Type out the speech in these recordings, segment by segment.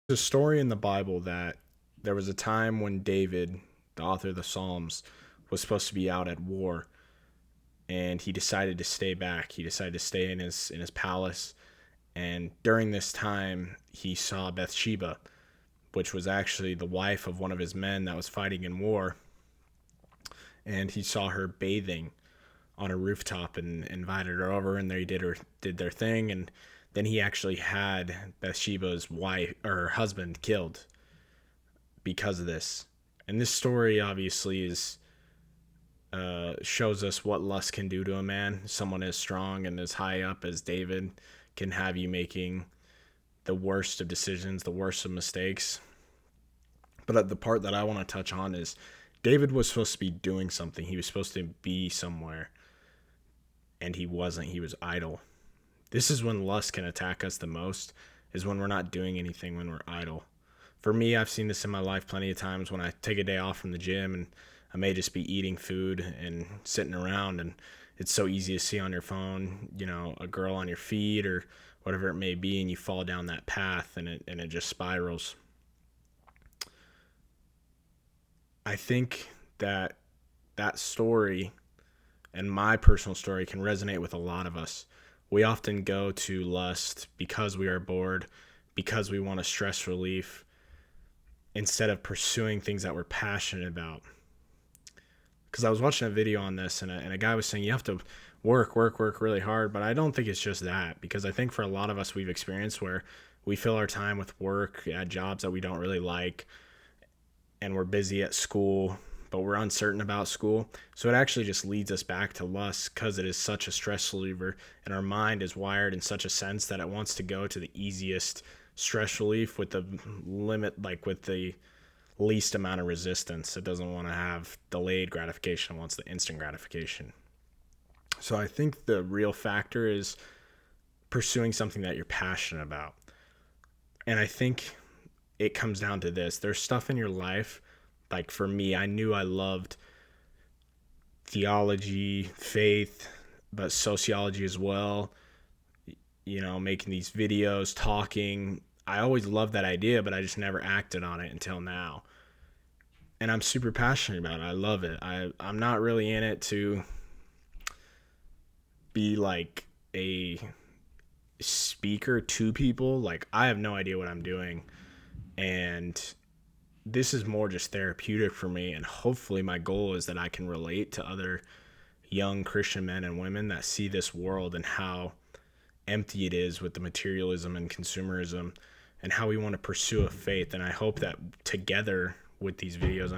There's a story in the Bible that there was a time when David, the author of the Psalms, was supposed to be out at war, and he decided to stay back. He decided to stay in his palace, and during this time, he saw Bathsheba, which was actually the wife of one of his men that was fighting in war, and he saw her bathing on a rooftop and invited her over, and they did their thing, and then he actually had Bathsheba's wife or her husband killed because of this. And this story obviously is shows us what lust can do to a man. Someone as strong and as high up as David can have you making the worst of decisions, the worst of mistakes. But the part that I want to touch on is David was supposed to be doing something. He was supposed to be somewhere, and he wasn't. He was idle. This is when lust can attack us the most, is when we're not doing anything, when we're idle. For me, I've seen this in my life plenty of times when I take a day off from the gym and I may just be eating food and sitting around, and it's so easy to see on your phone, a girl on your feed or whatever it may be, and you fall down that path and it just spirals. I think that that story and my personal story can resonate with a lot of us. We often go to lust because we are bored, because we want a stress relief, instead of pursuing things that we're passionate about. Because I was watching a video on this, and a guy was saying you have to work really hard, but I don't think it's just that. Because I think for a lot of us, we've experienced where we fill our time with work at jobs that we don't really like, and we're busy at school, but we're uncertain about school. So it actually just leads us back to lust because it is such a stress reliever, and our mind is wired in such a sense that it wants to go to the easiest stress relief with the limit, like with the least amount of resistance. It doesn't want to have delayed gratification, it wants the instant gratification. So I think the real factor is pursuing something that you're passionate about. And I think it comes down to this. There's stuff in your life, like for me, I knew I loved theology, faith, but sociology as well. Making these videos, talking. I always loved that idea, but I just never acted on it until now. And I'm super passionate about it. I love it. I'm not really in it to be like a speaker to people. Like, I have no idea what I'm doing. And this is more just therapeutic for me. And hopefully my goal is that I can relate to other young Christian men and women that see this world and how empty it is with the materialism and consumerism, and how we want to pursue a faith. And I hope that together with these videos,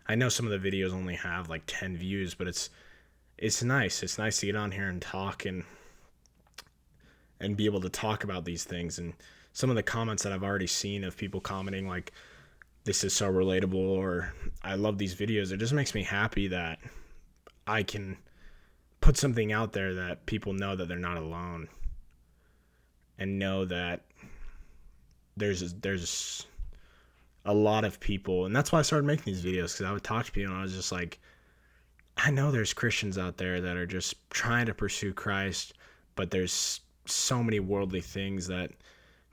I know some of the videos only have like 10 views, but it's nice. It's nice to get on here and talk and be able to talk about these things. And some of the comments that I've already seen of people commenting like, this is so relatable, or I love these videos. It just makes me happy that I can put something out there that people know that they're not alone, and know that there's a lot of people. And that's why I started making these videos, because I would talk to people and I was just like, I know there's Christians out there that are just trying to pursue Christ, but there's so many worldly things that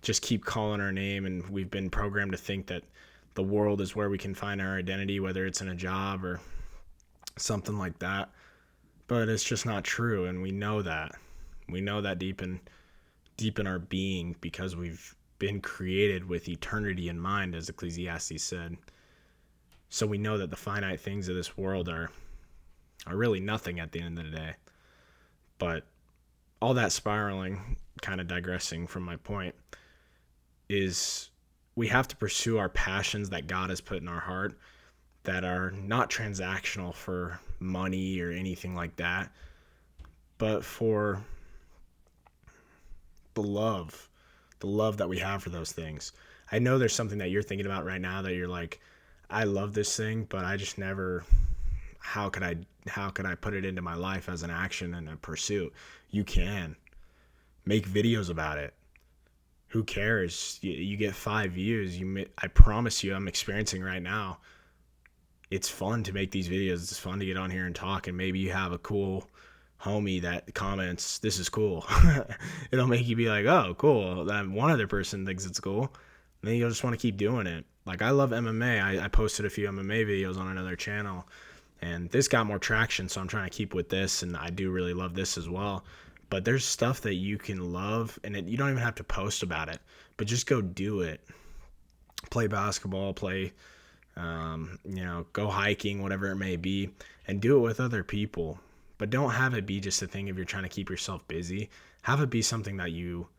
just keep calling our name, and we've been programmed to think that the world is where we can find our identity, whether it's in a job or something like that. But it's just not true, and we know that. We know that deep in our being, because we've been created with eternity in mind, as Ecclesiastes said. So we know that the finite things of this world are really nothing at the end of the day. But all that spiraling, kind of digressing from my point, is we have to pursue our passions that God has put in our heart, that are not transactional for money or anything like that, but for the love that we have for those things. I know there's something that you're thinking about right now that you're like, I love this thing, but I just never, how could I put it into my life as an action and a pursuit? You can make videos about it. Who cares? You get 5 views. I promise you, I'm experiencing right now. It's fun to make these videos. It's fun to get on here and talk, and maybe you have a cool homie that comments, "This is cool." It'll make you be like, "Oh, cool." That one other person thinks it's cool. And then you'll just want to keep doing it. Like, I love MMA. I posted a few MMA videos on another channel, and this got more traction, so I'm trying to keep with this, and I do really love this as well. But there's stuff that you can love, and you don't even have to post about it, but just go do it. Play basketball, go hiking, whatever it may be, and do it with other people. But don't have it be just a thing if you're trying to keep yourself busy. Have it be something that you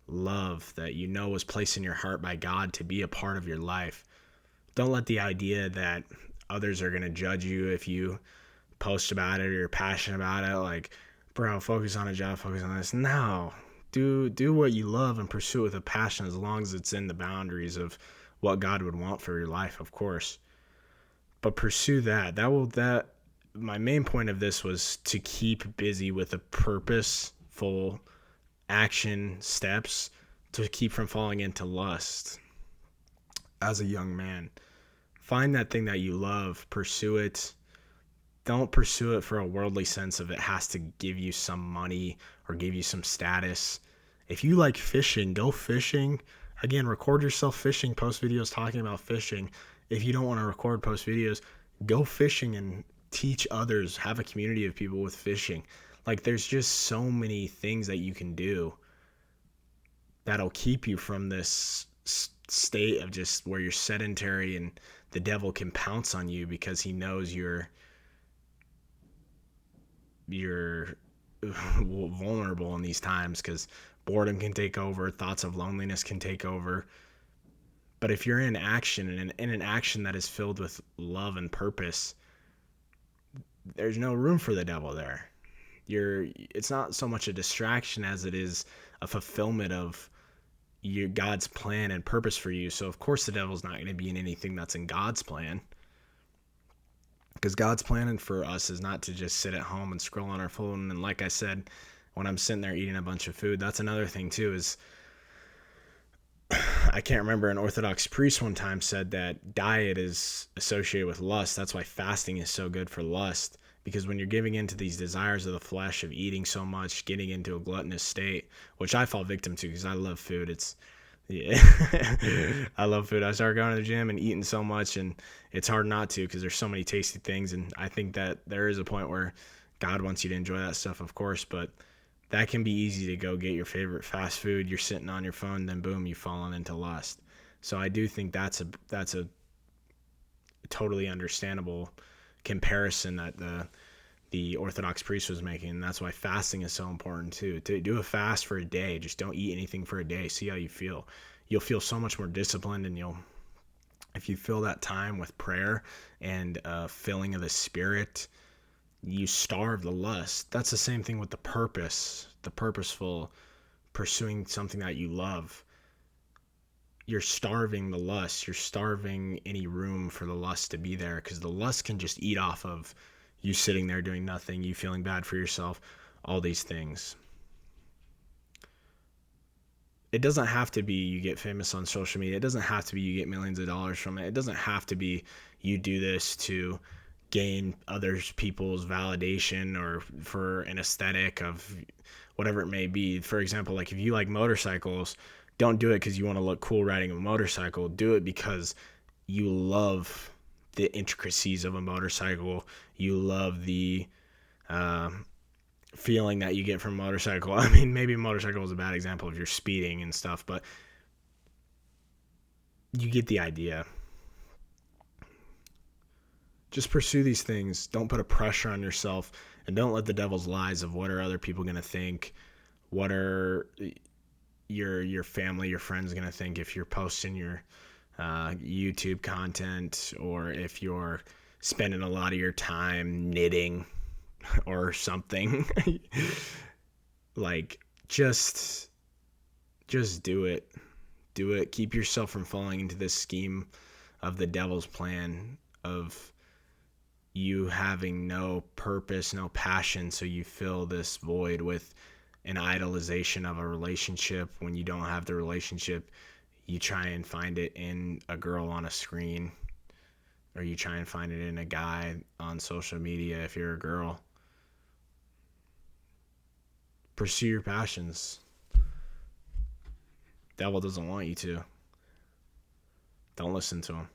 love, that you know was placed in your heart by God to be a part of your life. Don't let the idea that others are going to judge you if you post about it or you're passionate about it, like, bro, focus on a job, focus on this. No. Do what you love and pursue it with a passion, as long as it's in the boundaries of what God would want for your life, of course. But pursue that. My main point of this was to keep busy with a purposeful action steps to keep from falling into lust. As a young man, find that thing that you love, pursue it. Don't pursue it for a worldly sense of it has to give you some money or give you some status. If you like fishing, go fishing. Again, record yourself fishing, post videos talking about fishing. If you don't want to record, post videos, go fishing and teach others. Have a community of people with fishing. Like, there's just so many things that you can do that'll keep you from this state of just where you're sedentary and the devil can pounce on you because he knows you're vulnerable in these times, because boredom can take over, thoughts of loneliness can take over. But if you're in action, and in an action that is filled with love and purpose, there's no room for the devil there. It's not so much a distraction as it is a fulfillment of God's plan and purpose for you. So of course the devil's not going to be in anything that's in God's plan. Because God's plan for us is not to just sit at home and scroll on our phone. And like I said, when I'm sitting there eating a bunch of food, that's another thing too, is I can't remember, an Orthodox priest one time said that diet is associated with lust. That's why fasting is so good for lust. Because when you're giving into these desires of the flesh of eating so much, getting into a gluttonous state, which I fall victim to because I love food. I love food. I started going to the gym and eating so much, and it's hard not to because there's so many tasty things. And I think that there is a point where God wants you to enjoy that stuff, of course, but that can be easy to go get your favorite fast food. You're sitting on your phone, then boom, you've fallen into lust. So I do think that's a totally understandable comparison that the Orthodox priest was making. And that's why fasting is so important too. To do a fast for a day, just don't eat anything for a day. See how you feel. You'll feel so much more disciplined, and if you fill that time with prayer and filling of the Spirit, you starve the lust. That's the same thing with the purposeful pursuing something that you love. You're starving the lust. You're starving any room for the lust to be there, because the lust can just eat off of you sitting there doing nothing, you feeling bad for yourself, all these things. It doesn't have to be you get famous on social media. It doesn't have to be you get millions of dollars from it. It doesn't have to be you do this to gain other people's validation or for an aesthetic of whatever it may be. For example, like if you like motorcycles, don't do it because you want to look cool riding a motorcycle. Do it because you love the intricacies of a motorcycle. You love the feeling that you get from a motorcycle. I mean, maybe a motorcycle is a bad example if you're speeding and stuff, but you get the idea. Just pursue these things. Don't put a pressure on yourself, and don't let the devil's lies of what are other people going to think, what are your family, your friends going to think if you're posting your YouTube content, or if you're spending a lot of your time knitting or something. Like, just do it. Do it. Keep yourself from falling into this scheme of the devil's plan of you having no purpose, no passion, so you fill this void with an idolization of a relationship. When you don't have the relationship, you try and find it in a girl on a screen, or you try and find it in a guy on social media if you're a girl. Pursue your passions. Devil doesn't want you to. Don't listen to him.